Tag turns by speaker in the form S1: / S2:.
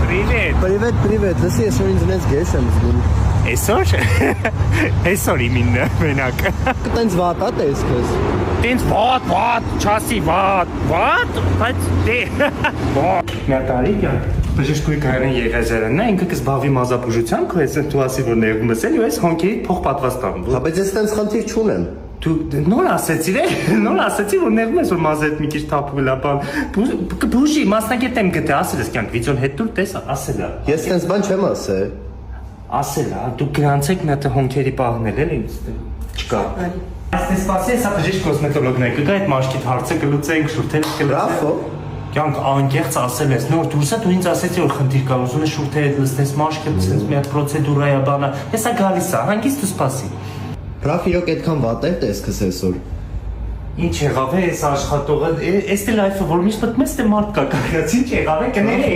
S1: Привет.
S2: Привет, լսի, այսօր ինձ նենց գես եմ զգում։
S1: Այսօր։ Այսօր իմինը մենակ։
S2: Տենց վատ է տեսքս։
S1: Տենց վատ, չասի վատ, բայց դե։ Վատ։ Նատալի ջան, բժշկուի կարեն եղեզերանն է, ինքը կզբաղվի մազապուժությամբ, քո ես դու ասի որ ներում ես, ու ես հոնքերի փող պատվաստան։
S2: Հա, բայց ես տենց խնդիր չունեմ։
S1: Դու նոր ասեցի որ ներում ես որ մազը հետ մի քիչ թափվել է, բան։ Բուժի, մասնակետ եմ գտե, ասել ես կյանք վիդեոն հետ դուր տես, ասել է։
S2: Ես տենց բան չեմ ասել։
S1: Ասել է, դու գրանցեք մի հատ հոնքերի պահնել էլ ինձ չկա։ Այս սպասի, հեսա բժիշկ կոսմետոլոգն է, կգա այդ մաշկիդ հարցը կլուծենք, շուրթերը
S2: Բրավո։
S1: Կյանք անկեղծ ասել ես, նոր դուրսը դու ինձ ասեցի որ խնդիր կա, ուզում ես շուրթերը լցնես, մաշկը լցնես, մի հատ պրոցեդուրա է, բանը, հեսա գալիս է, հանգիստ ու սպասի։
S2: Բրավ, իրոք այդքան վատ է տեսքս այսօր։
S1: Ինչ եղավ է այս աշխատողը, էստի լայֆը որ միշտ մտնում ես թե մարդ կա, կայացի ինչ եղավ է կներեք։